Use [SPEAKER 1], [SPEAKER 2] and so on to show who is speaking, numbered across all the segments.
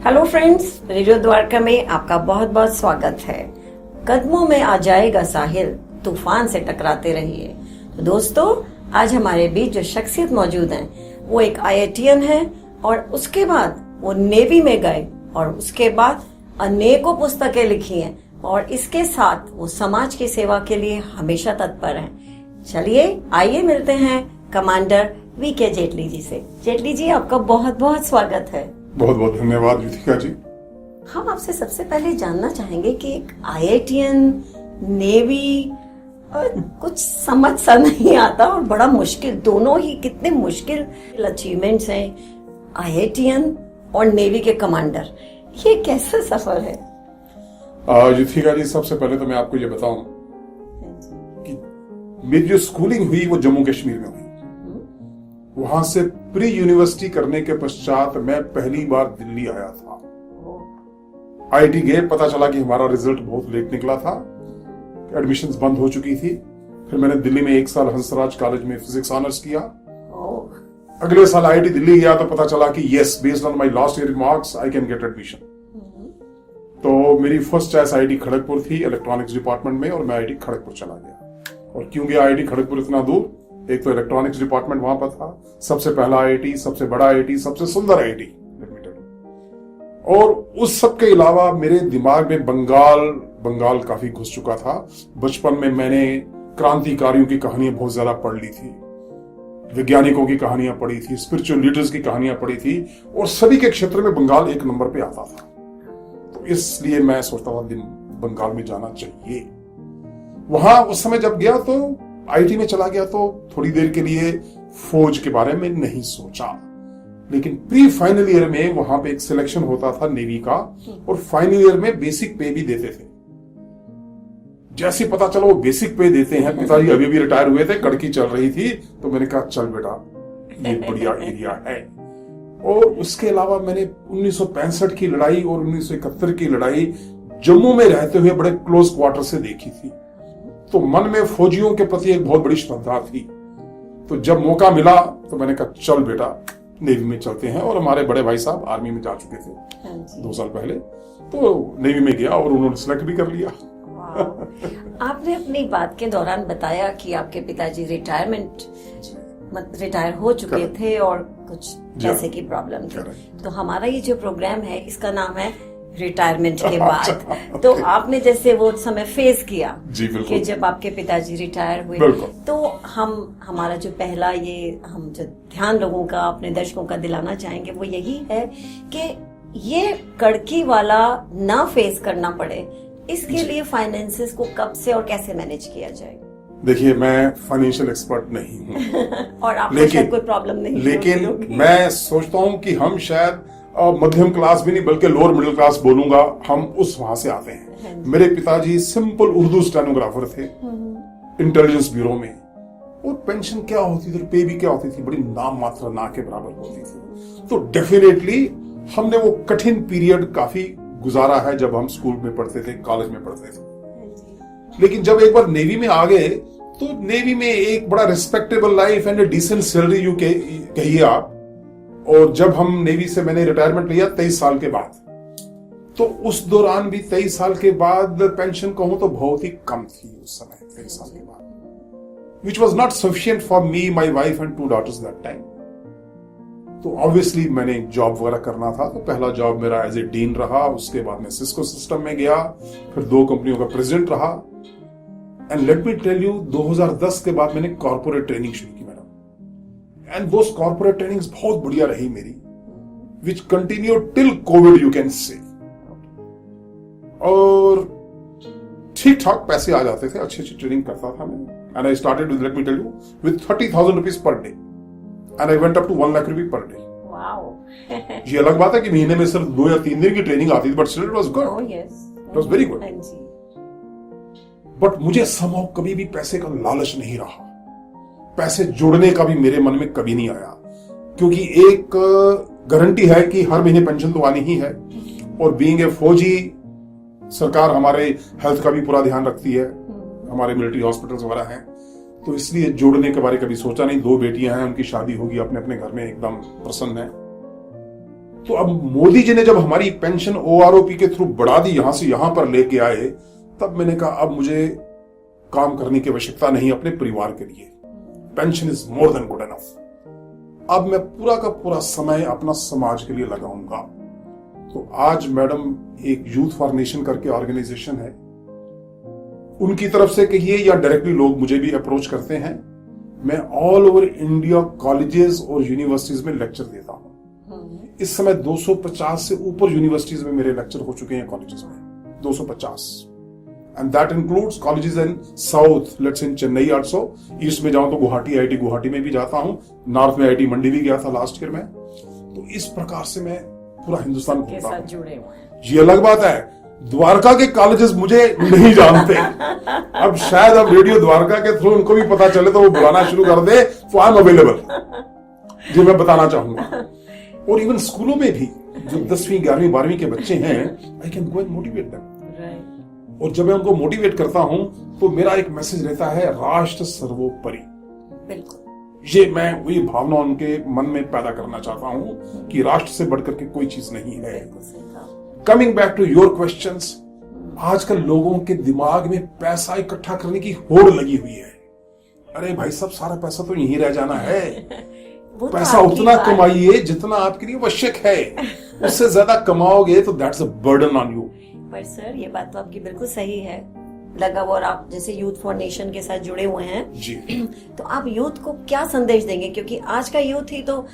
[SPEAKER 1] Hello friends, radio Dwarka में आपका बहुत बहुत स्वागत है। कदमों में आ जाएगा साहिल, तूफान से टकराते रहिए। तो दोस्तों, आज हमारे बीच जो शख्सियत मौजूद हैं वो एक IITian है और उसके बाद वो नेवी में गए और उसके बाद अनेकों पुस्तकें लिखी हैं और इसके साथ वो समाज की सेवा के लिए हमेशा तत्पर हैं। चलिए आइए मिलते हैं कमांडर VK जेटली जी से। जेटली जी, आपका बहुत बहुत स्वागत है।
[SPEAKER 2] बहुत बहुत धन्यवाद युथिका जी।
[SPEAKER 1] हम आपसे सबसे पहले जानना चाहेंगे कि एक IITian, नेवी, कुछ समझ सा नहीं आता और बड़ा मुश्किल, दोनों ही कितने मुश्किल अचीवमेंट्स हैं। IITian और नेवी के कमांडर, ये कैसा सफर है?
[SPEAKER 2] युथिका जी, सबसे पहले तो मैं आपको ये बताऊं कि मेरी जो स्कूलिंग हुई वो जम्मू कश्मीर में हुई। वहां से प्री यूनिवर्सिटी करने के पश्चात मैं पहली बार दिल्ली आया था। IIT गए, पता चला कि हमारा रिजल्ट बहुत लेट निकला था, एडमिशंस बंद हो चुकी थी। फिर मैंने दिल्ली में 1 साल हंसराज कॉलेज में फिजिक्स ऑनर्स किया। अगले साल IIT दिल्ली गया तो पता चला कि yes, based on my last year marks I can get admission. तो मेरी फर्स्ट चॉइस IIT खड़गपुर थी, इलेक्ट्रॉनिक्स डिपार्टमेंट में, और मैं IIT खड़गपुर चला गया। और क्यों गया IIT खड़गपुर इतना दूर? एक तो इलेक्ट्रॉनिक्स डिपार्टमेंट वहां पर था, सबसे पहला IIT, सबसे बड़ा IIT, सबसे सुंदर IIT, और उस सब के अलावा मेरे दिमाग में बंगाल काफी घुस चुका था। बचपन में मैंने क्रांतिकारियों की कहानियां बहुत ज्यादा पढ़ ली थी, वैज्ञानिकों की कहानियां पढ़ी थी, स्पिरिचुअल लीडर्स की कहानियां पढ़ी थी, और सभी के क्षेत्र में बंगाल 1 नंबर पे आता था। तो इसलिए मैं सोचता था बंगाल में जाना चाहिए। वहां उस समय जब गया तो IIT में चला गया तो थोड़ी देर के लिए फौज के बारे में नहीं सोचा, लेकिन प्री फाइनल ईयर में वहां पे एक सिलेक्शन होता था नेवी का, और फाइनल ईयर में बेसिक पे भी देते थे। जैसे पता चला वो बेसिक पे देते हैं, पिताजी अभी भी रिटायर हुए थे, कड़की चल रही थी, तो मैंने कहा चल बेटा, ये बढ़िया एरिया है। और उसके अलावा मैंने 1965 की लड़ाई और 1971 की लड़ाई जम्मू में रहते हुए बड़े क्लोज क्वार्टर से देखी थी, तो मन में फौजियों के प्रति एक बहुत बड़ी श्रद्धा थी। तो जब मौका मिला तो मैंने कहा चल बेटा, नेवी में चलते हैं। और हमारे बड़े भाई साहब आर्मी में जा चुके थे 2 साल पहले, तो नेवी में गया और उन्होंने सिलेक्ट भी कर लिया।
[SPEAKER 1] आपने अपनी बात के दौरान बताया कि आपके पिताजी रिटायर हो चुके थे और कुछ पैसे की प्रॉब्लम थी। तो हमारा ये जो प्रोग्राम है इसका नाम है रिटायरमेंट के बाद। तो आपने जैसे वो समय फेस किया कि जब आपके पिताजी रिटायर हुए, तो हमारा जो पहला हम जो ध्यान लोगों का, अपने दर्शकों का दिलाना चाहेंगे वो यही है कि ये कड़की वाला ना फेस करना पड़े, इसके लिए फाइनेंसेस को कब से और कैसे मैनेज किया जाए।
[SPEAKER 2] देखिए, मैं फाइनेंशियल एक्सपर्ट नहीं हूँ
[SPEAKER 1] और आपको शायद कोई प्रॉब्लम नहीं,
[SPEAKER 2] लेकिन मैं सोचता हूँ कि हम शायद मध्यम क्लास भी नहीं बल्कि लोअर मिडिल क्लास बोलूंगा, हम उस वहां से आते हैं। मेरे पिताजी सिंपल उर्दू स्टेनोग्राफर थे इंटेलिजेंस ब्यूरो में, और पेंशन क्या होती थी, पे भी क्या होती थी, बड़ी नाम मात्र, ना के बराबर होती थी। तो डेफिनेटली हमने वो कठिन पीरियड काफी गुजारा है जब हम स्कूल में पढ़ते थे, कॉलेज में पढ़ते थे। लेकिन जब एक बार नेवी में आ गए तो नेवी में एक बड़ा respectable life and decent salary यू कहिए आप। और जब हम नेवी से मैंने रिटायरमेंट लिया 23 साल के बाद, तो उस दौरान भी 23 साल के बाद पेंशन कहूं तो बहुत ही कम थी उस समय, 23 साल के बाद, which was not sufficient for me, my wife and 2 daughters that time। तो ऑब्वियसली मैंने जॉब वगैरह करना था, तो पहला जॉब मेरा एज ए डीन रहा, उसके बाद मैं सिस्को सिस्टम में गया, फिर 2 कंपनियों का प्रेसिडेंट रहा। And let me tell you, 2010 के बाद मैंने कॉर्पोरेट ट्रेनिंग शुरू की मैडम, एंड वो कॉर्पोरेट ट्रेनिंग्स बहुत बढ़िया रही मेरी, which continue till Covid you can say. और ठीक ठाक पैसे आ जाते थे, अच्छी ट्रेनिंग करता था मैं। And I started with, let me tell you, with 30,000 rupees per day, and I went up to 1 lakh रुपए पर डे। ये अलग बात है कि महीने में सिर्फ 2 या 3 दिन की ट्रेनिंग आती थी, but still it was good, it was very good. But मुझे समहाउ कभी भी पैसे का लालच नहीं रहा, पैसे जोड़ने का भी मेरे मन में कभी नहीं आया, क्योंकि एक गारंटी है कि हर महीने पेंशन तो आनी ही है, और बीइंग ए फौजी सरकार हमारे हेल्थ का भी पूरा ध्यान रखती है, हमारे मिलिट्री हॉस्पिटल्स वगैरह हैं, तो इसलिए जोड़ने के बारे कभी सोचा नहीं। 2 बेटियां हैं, उनकी शादी होगी, अपने अपने घर में एकदम प्रसन्न है। तो अब मोदी जी ने जब हमारी पेंशन OROP के थ्रू बढ़ा दी, यहां से यहां पर लेके आए, तब मैंने कहा अब मुझे काम करने की आवश्यकता नहीं अपने परिवार के लिए। Pension is more than good enough. अब मैं पूरा का पूरा समय अपना समाज के लिए लगाऊंगा। तो आज मैडम एक यूथ फॉर नेशन करके ऑर्गेनाइजेशन है, उनकी तरफ से कहिए या डायरेक्टली लोग मुझे भी अप्रोच करते हैं, मैं ऑल ओवर इंडिया कॉलेजेस और यूनिवर्सिटीज में लेक्चर देता हूं। इस समय 250 से ऊपर यूनिवर्सिटीज में मेरे लेक्चर हो चुके हैं, कॉलेजेस में 250, and that includes colleges in south, let's in Chennai also. East में जाऊं तो गुवाहाटी, IIT गुवाहाटी में भी जाता हूं, नॉर्थ में IIT मंडी भी गया था लास्ट ईयर में। तो इस प्रकार से मैं पूरा हिंदुस्तान
[SPEAKER 1] के साथ जुड़े हुए हैं।
[SPEAKER 2] ये अलग बात है, द्वारका के कॉलेजेस मुझे नहीं जानते। अब शायद अब रेडियो द्वारका के थ्रू उनको भी पता चले तो वो बुलाना शुरू कर दे, तो आई एम अवेलेबल, जो मैं बताना चाहूंगा। और इवन स्कूलों में भी जो 10वीं 11वीं 12वीं के बच्चे हैं, I can go and motivate them. और जब मैं उनको मोटिवेट करता हूं तो मेरा एक मैसेज रहता है, राष्ट्र सर्वोपरि।
[SPEAKER 1] बिल्कुल, ये
[SPEAKER 2] मैं वही भावना उनके मन में पैदा करना चाहता हूं कि राष्ट्र से बढ़कर के कोई चीज नहीं है। Coming back to your questions, आजकल लोगों के दिमाग में पैसा इकट्ठा करने की होड़ लगी हुई है। अरे भाई साहब, सारा पैसा तो यहीं रह जाना है। पैसा उतना कमाइए जितना आपके लिए आवश्यक है, उससे ज्यादा कमाओगे तो that's a burden on you.
[SPEAKER 1] पर सर, ये बात तो आपकी बिल्कुल सही है। लगा, और आप जैसे यूथ फॉर नेशन के साथ जुड़े हुए हैं
[SPEAKER 2] जी,
[SPEAKER 1] तो आप यूथ को क्या संदेश देंगे? क्योंकि आज का यूथ ही तो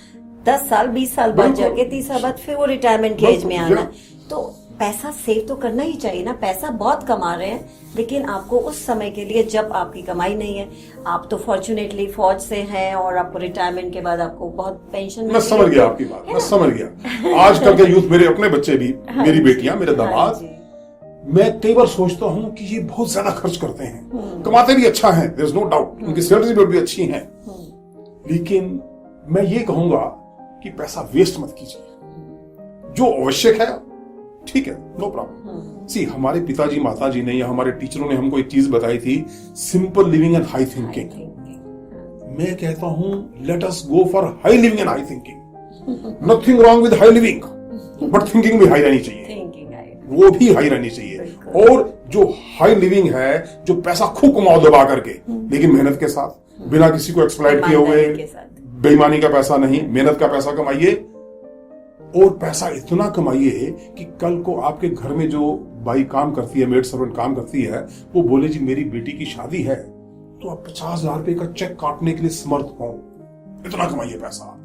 [SPEAKER 1] 10 साल 20 साल बाद जाके 30 साल बाद फिर वो रिटायरमेंट के एज में आना है। तो पैसा सेव तो करना ही चाहिए ना। पैसा बहुत कमा रहे हैं, लेकिन आपको उस समय के लिए जब आपकी कमाई नहीं है, आप तो फॉर्चुनेटली फौज से हैं और आपको रिटायरमेंट के बाद आपको बहुत पेंशन।
[SPEAKER 2] मैं समझ गया आपकी बात, मैं समझ गया। आजकल के यूथ, मेरे अपने बच्चे भी, मेरी बेटियां, मेरे दामाद, मैं कई बार सोचता हूं कि ये बहुत ज्यादा खर्च करते हैं। कमाते भी अच्छा है, देयर इज नो डाउट, उनकी सैलरी भी अच्छी है, लेकिन मैं ये कहूंगा कि पैसा वेस्ट मत कीजिए। जो आवश्यक है ठीक है, नो प्रॉब्लम। सी, हमारे पिताजी माताजी ने या हमारे टीचरों ने हमको एक चीज बताई थी, simple living and high thinking. मैं कहता हूं, let us go for high living and high thinking. Nothing wrong with high living, but thinking भी हाई रहनी चाहिए, वो भी हाई रहनी चाहिए। और जो हाई लिविंग है, जो पैसा खूब कमाओ दबा करके, लेकिन मेहनत के साथ, बिना किसी को एक्सप्लॉइट किए हुए, बेईमानी का पैसा नहीं, मेहनत का पैसा कमाइए। और पैसा इतना कमाइए कि कल को आपके घर में जो बाई काम करती है, मेड सर्वेंट काम करती है, वो बोले जी मेरी बेटी की शादी है, तो आप 50,000 रुपए का चेक काटने के लिए समर्थ हो। इतना कमाइए पैसा,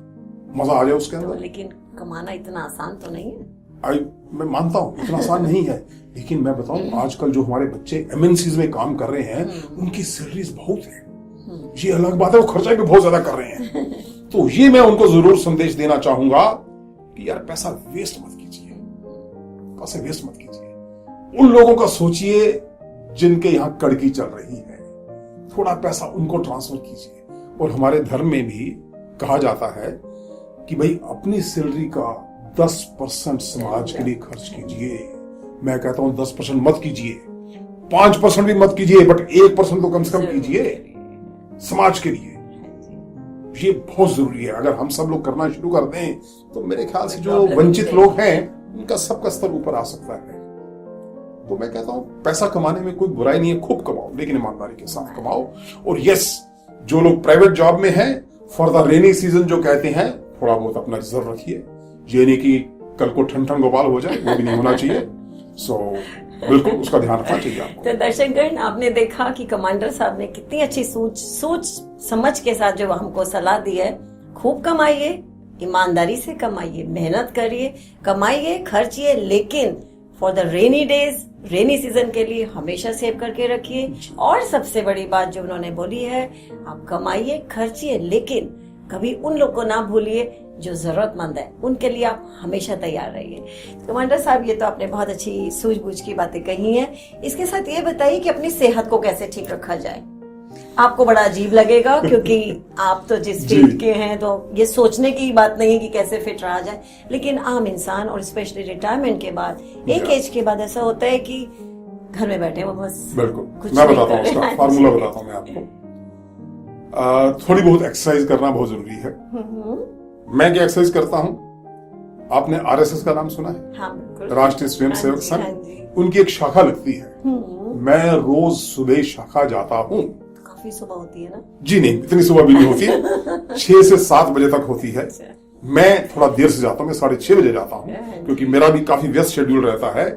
[SPEAKER 2] मजा आ जाए उसके अंदर।
[SPEAKER 1] लेकिन कमाना इतना आसान तो नहीं है।
[SPEAKER 2] मैं मानता हूं इतना आसान नहीं है, लेकिन मैं बताऊं, आजकल जो हमारे बच्चे MNCs में काम कर रहे हैं, उनकी सैलरीज बहुत है। ये अलग बात है, वो खर्चा भी बहुत ज्यादा कर रहे हैं। तो ये मैं उनको जरूर संदेश देना चाहूंगा कि यार पैसा वेस्ट मत कीजिए, पैसा वेस्ट मत कीजिए। उन लोगों का सोचिए जिनके यहां कड़की चल रही है, थोड़ा पैसा उनको ट्रांसफर कीजिए। और हमारे धर्म में भी कहा जाता है कि भाई अपनी सैलरी का 10% समाज के लिए खर्च कीजिए। मैं कहता हूं 10% मत कीजिए, 5% भी मत कीजिए, बट 1% तो कम से कम कीजिए समाज के लिए। ये बहुत जरूरी है। अगर हम सब लोग करना शुरू कर दें तो मेरे ख्याल से जो वंचित लोग हैं उनका सबका स्तर ऊपर आ सकता है। तो मैं कहता हूं पैसा कमाने में कोई बुराई नहीं है, खूब कमाओ, लेकिन ईमानदारी के साथ कमाओ। और यस, जो लोग प्राइवेट जॉब में हैं, फॉर द रेनी सीजन जो कहते हैं, थोड़ा बहुत अपना रिजर्व रखिए। ये नहीं कि कल को ठन ठन गोपाल हो जाए, वो भी नहीं होना चाहिए। सो बिल्कुल उसका ध्यान रखना चाहिए आपको।
[SPEAKER 1] तो दर्शकगण, आपने देखा कि कमांडर साहब ने कितनी अच्छी सोच समझ के साथ जो हमको सलाह दी है। खूब कमाइए, ईमानदारी से कमाइए, मेहनत करिए, कमाइए, खर्चिए, लेकिन for the rainy days, rainy season के लिए हमेशा सेव करके रखिए। और सबसे बड़ी बात जो उन्होंने बोली है, आप कमाइए, खर्चिए, लेकिन कभी उन लोग को ना भूलिए जो जरूरतमंद है, उनके लिए आप हमेशा तैयार रहिए। कमांडर साहब, ये तो आपने बहुत अच्छी सूझबूझ की बातें कही हैं। इसके साथ ये बताइए कि अपनी सेहत को कैसे ठीक रखा जाए। आपको बड़ा अजीब लगेगा क्योंकि आप तो जिस फील्ड के हैं, तो ये सोचने की बात नहीं है कि कैसे फिट रहा जाए, लेकिन आम इंसान और स्पेशली रिटायरमेंट के बाद, एक एज के बाद ऐसा होता है कि घर में बैठे वो बस।
[SPEAKER 2] बिल्कुल, मैं बताता हूँ उसका फार्मूला बताता हूँ मैं आपको। थोड़ी बहुत एक्सरसाइज करना बहुत जरूरी है। मैं क्या एक्सरसाइज करता हूं, आपने आरएसएस का नाम सुना है?
[SPEAKER 1] हाँ, बिल्कुल।
[SPEAKER 2] राष्ट्रीय स्वयंसेवक
[SPEAKER 1] हाँ
[SPEAKER 2] संघ।
[SPEAKER 1] जी।
[SPEAKER 2] उनकी एक शाखा लगती है। मैं रोज सुबह शाखा जाता हूँ।
[SPEAKER 1] काफी सुबह होती है ना?
[SPEAKER 2] जी नहीं, इतनी सुबह भी नहीं होती। 6 से 7 बजे तक होती है। मैं थोड़ा देर से जाता हूँ, मैं 6:30 बजे जाता हूँ, क्योंकि मेरा भी काफी व्यस्त शेड्यूल रहता है।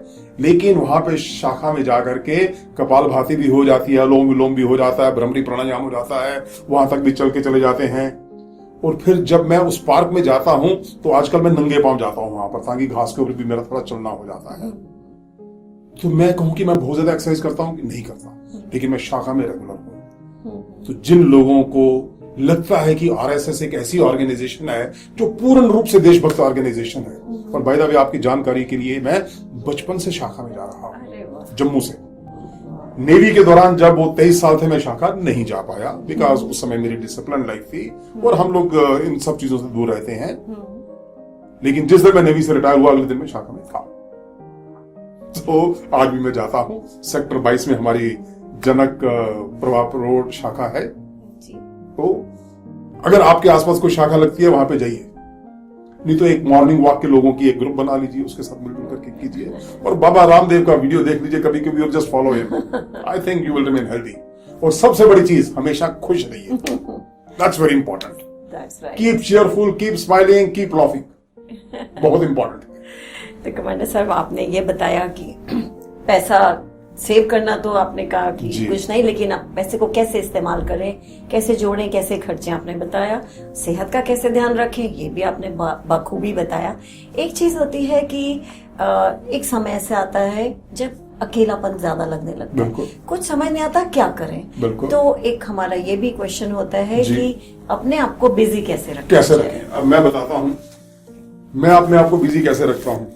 [SPEAKER 2] लेकिन वहां पे शाखा में जाकर के कपालभाति भी हो जाती है, अनुलोम विलोम भी हो जाता है, भ्रामरी प्राणायाम हो जाता है, वहां तक भी चल के चले जाते हैं। और फिर जब मैं उस पार्क में जाता हूं तो आजकल मैं नंगे पांव जाता हूं वहां पर, ताकि घास के ऊपर भी मेरा थोड़ा चलना हो जाता है। तो मैं कहूं कि मैं बहुत ज्यादा एक्सरसाइज करता हूं कि नहीं करता, लेकिन मैं शाखा में रेगुलर हूं। तो जिन लोगों को लगता है कि आरएसएस एक ऐसी ऑर्गेनाइजेशन है जो पूर्ण रूप से देशभक्त ऑर्गेनाइजेशन है, और बाय द वे आपकी जानकारी के लिए मैं बचपन से शाखा में जा रहा हूं, जम्मू से। नेवी के दौरान जब वो 23 साल थे, मैं शाखा नहीं जा पाया, बिकॉज उस समय मेरी डिसिप्लिन लाइफ थी और हम लोग इन सब चीजों से दूर रहते हैं। लेकिन जिस दिन मैं नेवी से रिटायर हुआ, अगले दिन मैं शाखा में था। तो आज भी मैं जाता हूं। सेक्टर 22 में हमारी जनक प्रभात रोड शाखा है। तो अगर आपके आसपास कोई शाखा लगती है, वहां पे जाइए। नहीं तो एक मॉर्निंग वॉक के लोगों की एक ग्रुप बना लीजिए, उसके साथ मिलजुल करके कीजिए, और बाबा रामदेव का वीडियो देख लीजिए कभी कभी, और just follow him. I think you will remain healthy. और सबसे बड़ी चीज, हमेशा खुश रहिए। That's very important. Keep cheerful, keep smiling, keep laughing. बहुत इंपॉर्टेंट है।
[SPEAKER 1] तो कमांडर साहब, आपने ये बताया कि पैसा सेव करना, तो आपने कहा कि कुछ नहीं, लेकिन आप पैसे को कैसे इस्तेमाल करें, कैसे जोड़ें, कैसे खर्चें, आपने बताया। सेहत का कैसे ध्यान रखें, ये भी आपने बखूबी बताया। एक चीज होती है कि एक समय ऐसे आता है जब अकेलापन ज्यादा लगने लगता है, कुछ समझ नहीं आता क्या करें। तो एक हमारा ये भी क्वेश्चन होता है कि अपने आप को बिजी कैसे रखें।
[SPEAKER 2] अब मैं बताता हूँ मैं अपने आप को बिजी कैसे रखता हूँ।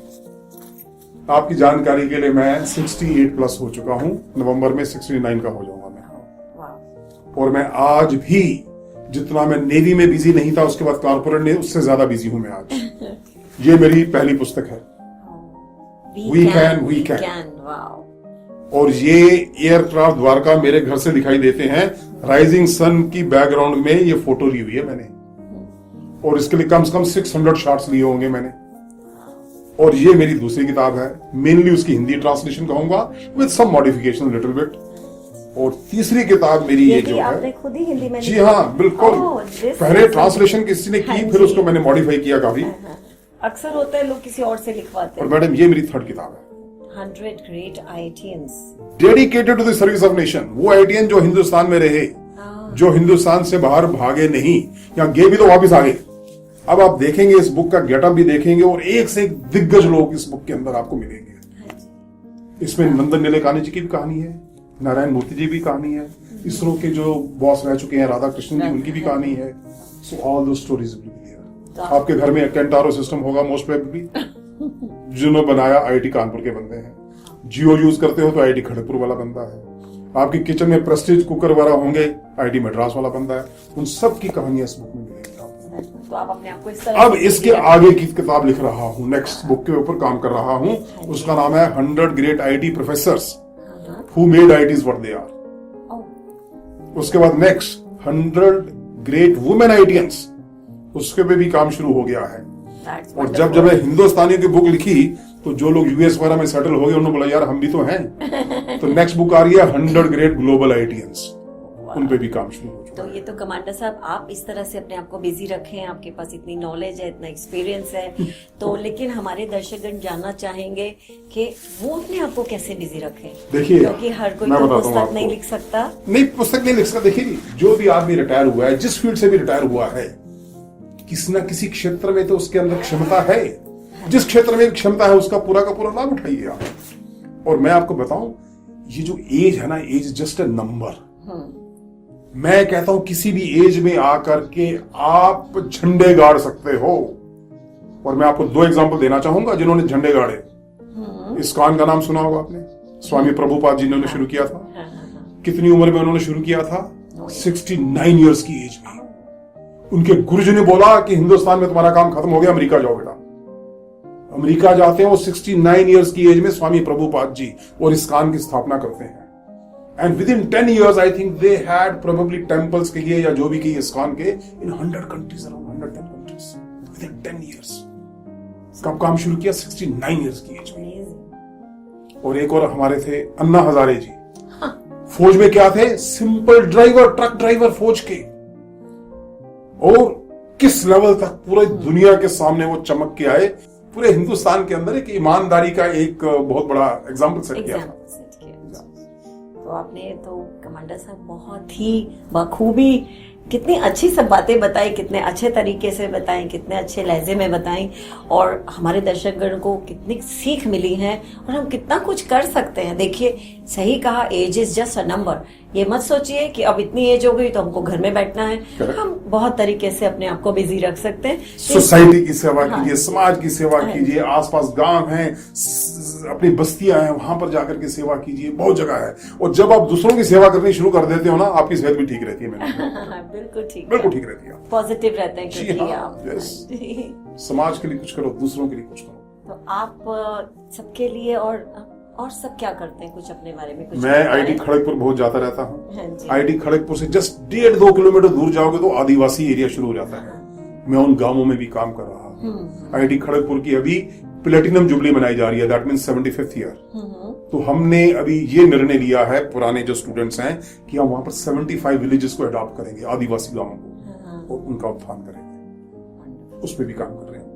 [SPEAKER 2] आपकी जानकारी के लिए मैं 68 प्लस हो चुका हूं। नवंबर में 69 का हो जाऊंगा मैं। और मैं आज भी, जितना मैं नेवी में बिजी नहीं था, उसके बाद कॉर्पोरेट में, उससे ज्यादा बिजी हूं मैं आज। ये मेरी पहली पुस्तक है, वी कैन। और ये एयरक्राफ्ट द्वारका मेरे घर से दिखाई देते हैं। राइजिंग सन की बैकग्राउंड में ये फोटो ली हुई है मैंने, और इसके लिए कम से कम 600 शॉट्स लिए होंगे मैंने। और ये मेरी दूसरी किताब है, मेनली उसकी हिंदी ट्रांसलेशन कहूंगा, with some modification little bit. और तीसरी किताब मेरी ये जो है,
[SPEAKER 1] खुद ही हिंदी में।
[SPEAKER 2] जी हाँ, बिल्कुल। पहले ट्रांसलेशन किसी ने की, फिर उसको मैंने मॉडिफाई किया काफी।
[SPEAKER 1] अक्सर होता है लोग किसी और से लिखवाते हैं।
[SPEAKER 2] और मैडम, ये मेरी 3rd किताब है,
[SPEAKER 1] 100 great IITians
[SPEAKER 2] dedicated to the service of nation. वो IITian जो हिंदुस्तान में रहे, जो हिंदुस्तान से बाहर भागे नहीं, या गए भी तो वापिस आ गए। अब आप देखेंगे इस बुक का गेटअप भी देखेंगे, और एक से एक दिग्गज लोग इस बुक के अंदर आपको मिलेंगे। इसमें नंदन नीलेकानी जी की भी कहानी है, नारायण मूर्ति जी भी कहानी है, इसरो के जो बॉस रह चुके हैं राधा कृष्णन जी, उनकी भी कहानी है। सो ऑल दो स्टोरीज विल बी देयर। आपके घर में कैंटारो सिस्टम होगा मोस्ट प्रोबेबली, जिन्होंने बनाया IIT कानपुर के बंदे हैं। जियो यूज करते हो तो IIT खड़गपुर वाला बंदा है। आपके किचन में प्रेस्टीज कुकर वाला होंगे, IIT मद्रास वाला बंदा है। उन सब की कहानियां इस बुक में मिलेगी।
[SPEAKER 1] तो आप अपने आप को इस तरह
[SPEAKER 2] अब इसके आगे की किताब लिख रहा हूं, नेक्स्ट बुक के ऊपर काम कर रहा हूं। उसका नाम है 100 great IIT professors who made IITs what they are. उसके बाद नेक्स्ट 100 ग्रेट वुमेन IITians, उसके पे भी काम शुरू हो गया है। और जब मैं हिंदुस्तानियों की बुक लिखी, तो जो लोग US वगैरह में सेटल हो गए, उन्होंने बोला यार हम भी तो हैं। तो नेक्स्ट बुक आ रही है 100 ग्रेट ग्लोबल IITians, उन पे भी काम शुरू हो चुका।
[SPEAKER 1] तो ये तो कमांडर साहब, आप इस तरह से अपने आप को बिजी रखें, आपके पास इतनी नॉलेज है, इतना एक्सपीरियंस है। तो लेकिन हमारे दर्शकगण जानना चाहेंगे कि वो अपने आप को कैसे बिजी रखें।
[SPEAKER 2] देखिए,
[SPEAKER 1] क्योंकि हर कोई तो पुस्तक नहीं लिख सकता।
[SPEAKER 2] नहीं, पुस्तक नहीं लिख सकता। देखिए, जो भी आदमी रिटायर हुआ है, जिस फील्ड से भी रिटायर हुआ है, किसी न किसी क्षेत्र में तो उसके अंदर क्षमता है। जिस क्षेत्र में क्षमता है, उसका पूरा का पूरा लाभ उठाइए आप। और मैं आपको बताऊं, ये जो एज है ना, एज जस्ट अ नंबर। मैं कहता हूं किसी भी एज में आकर के आप झंडे गाड़ सकते हो। और मैं आपको 2 एग्जांपल देना चाहूंगा जिन्होंने झंडे गाड़े। इस्कॉन का नाम सुना होगा आपने, स्वामी प्रभुपाद जी ने शुरू किया था। कितनी उम्र में उन्होंने शुरू किया था? 69 इयर्स की एज में। उनके गुरुजी ने बोला कि हिंदुस्तान में तुम्हारा काम खत्म हो गया, अमेरिका जाओ बेटा। अमेरिका जाते हैं वो 69 इयर्स की एज में, स्वामी प्रभुपाद जी, और इस्कॉन की स्थापना करते हैं। And within 10 years, I think they had probably temples के लिए या जो भी की ISKCON के in 100 countries, around 110 countries within 10 years. कब काम शुरू किया? 69 इयर्स की एज में। और एक और हमारे थे अन्ना हजारे जी, फौज में क्या थे? सिंपल ड्राइवर, ट्रक ड्राइवर फौज के। और किस लेवल तक पूरी दुनिया के सामने वो चमक के आए, पूरे हिंदुस्तान के अंदर एक ईमानदारी का एक बहुत बड़ा एग्जाम्पल सेट किया था।
[SPEAKER 1] तो आपने तो कमांडर साहब बहुत ही बखूबी कितनी अच्छी सब बातें बताई, कितने अच्छे तरीके से बताई, कितने अच्छे लहजे में बताई, और हमारे दर्शकगण को कितनी सीख मिली है और हम कितना कुछ कर सकते हैं। देखिए, सही कहा, age is just a number. ये मत सोचिए कि अब इतनी एज हो गई तो हमको घर में बैठना है। हम बहुत तरीके से अपने आप को बिजी रख सकते हैं।
[SPEAKER 2] सोसाइटी की सेवा कीजिए, समाज की सेवा कीजिए, आसपास गांव हैं, अपनी बस्तियां हैं, वहां पर जाकर के सेवा कीजिए, बहुत जगह है। और जब आप दूसरों की सेवा करनी शुरू कर देते हो ना, आपकी सेहत भी ठीक रहती है।
[SPEAKER 1] बिल्कुल ठीक,
[SPEAKER 2] बिल्कुल ठीक रहती है,
[SPEAKER 1] पॉजिटिव रहते हैं क्योंकि आप
[SPEAKER 2] समाज के लिए कुछ करो, दूसरों के लिए कुछ करो।
[SPEAKER 1] तो आप सबके लिए और सब क्या करते हैं? कुछ अपने बारे में कुछ?
[SPEAKER 2] मैं आईटी खड़गपुर बहुत जाता रहता हूँ। आईटी खड़गपुर से जस्ट 1.5-2 किलोमीटर दूर जाओगे तो आदिवासी एरिया शुरू हो जाता है। मैं उन गांवों में भी काम कर रहा हूँ। आईटी खड़गपुर की अभी प्लेटिनम जुबली मनाई जा रही है, दैट मीन्स 75th ईयर। तो हमने अभी ये निर्णय लिया है, पुराने जो स्टूडेंट्स हैं, कि हम वहां पर 75 विलेजेस को अडॉप्ट करेंगे, आदिवासी गांवों को, और उनका उत्थान करेंगे। उस पर भी काम कर रहे हैं।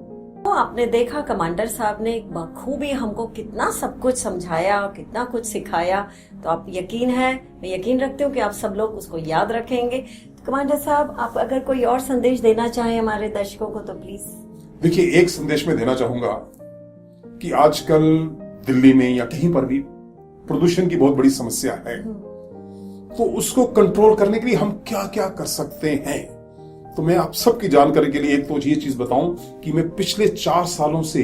[SPEAKER 1] तो आपने देखा कमांडर साहब ने बखूबी हमको कितना सब कुछ समझाया, कितना कुछ सिखाया। तो आप मैं यकीन रखती हूँ कि आप सब लोग उसको याद रखेंगे। तो कमांडर साहब, आप अगर कोई और संदेश देना चाहें हमारे दर्शकों को तो प्लीज।
[SPEAKER 2] देखिए, एक संदेश में देना चाहूंगा कि आजकल दिल्ली में या कहीं पर भी प्रदूषण की बहुत बड़ी समस्या है। तो उसको कंट्रोल करने के लिए हम क्या क्या कर सकते हैं। तो मैं आप सबकी जानकारी के लिए एक तो ये चीज बताऊं कि मैं पिछले 4 सालों से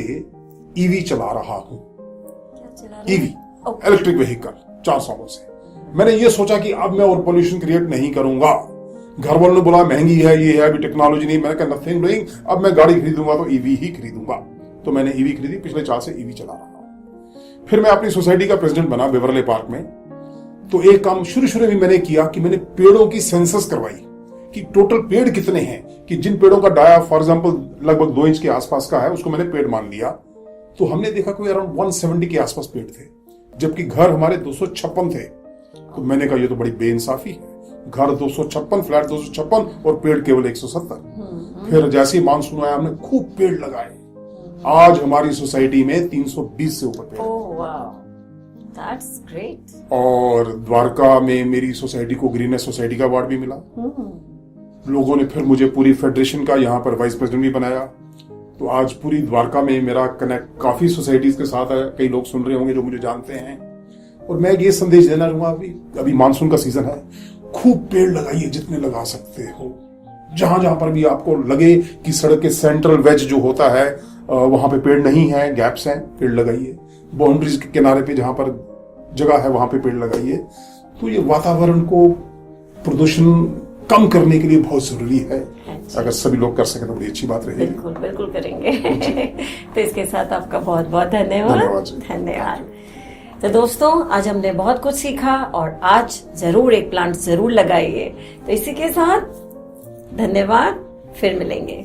[SPEAKER 2] ईवी चला रहा हूं। ईवी, इलेक्ट्रिक व्हीकल, 4 सालों से। मैंने ये सोचा कि अब मैं और पोल्यूशन क्रिएट नहीं करूंगा। घर वालों ने बोला महंगी है, ये है, अभी टेक्नोलॉजी नहीं। मैंने कहा नथिंग डूइंग, अब मैं गाड़ी खरीदूंगा तो ईवी ही खरीदूंगा। तो मैंने ईवी खरीदी, पिछले 4 से ईवी चला रहा हूं। फिर मैं अपनी सोसाइटी का प्रेसिडेंट बना बेवरले पार्क में। तो एक काम शुरू में मैंने किया कि मैंने पेड़ों की सेंसस करवाई कि टोटल पेड़ कितने हैं, कि जिन पेड़ों का डाया फॉर एग्जांपल लगभग 2 इंच के आसपास का है, उसको मैंने पेड़ मान लिया। तो हमने देखा कोई अराउंड 170 के आसपास पेड़ थे, जबकि घर हमारे 256 थे। तो मैंने कहा ये तो बड़ी बेइंसाफी है, घर 256, फ्लैट 256 और पेड़ केवल 170। फिर जैसे ही मानसून आया, हमने खूब पेड़ लगाए। आज हमारी सोसाइटी में 320 से ऊपर पेड़।
[SPEAKER 1] That's great.
[SPEAKER 2] और द्वारका में मेरी सोसाइटी को ग्रीनेस्ट सोसाइटी का अवार्ड भी मिला। लोगों ने फिर मुझे पूरी फेडरेशन का यहाँ पर वाइस प्रेसिडेंट भी बनाया। तो आज पूरी द्वारका में मेरा कनेक्ट काफी सोसाइटीज के साथ है। कई लोग सुन रहे होंगे जो मुझे जानते हैं। और मैं ये संदेश देना चाहूंगा, अभी मानसून का सीजन है, खूब पेड़ लगाइए जितने लगा सकते हो। जहां जहां पर भी आपको लगे कि सड़क के सेंट्रल वेज जो होता है वहां पे पेड़ नहीं है, गैप्स हैं, पेड़ लगाइए। बाउंड्रीज के किनारे पे जहां पर जगह है वहां पे पेड़ लगाइए। तो ये वातावरण को प्रदूषण कम करने के लिए बहुत जरूरी है। अगर सभी लोग कर सके तो बड़ी अच्छी बात रहेगी।
[SPEAKER 1] बिल्कुल बिल्कुल करेंगे। तो इसके साथ आपका बहुत बहुत धन्यवाद। तो दोस्तों, आज हमने बहुत कुछ सीखा और आज जरूर एक प्लांट जरूर लगाइए। तो इसी के साथ धन्यवाद, फिर मिलेंगे।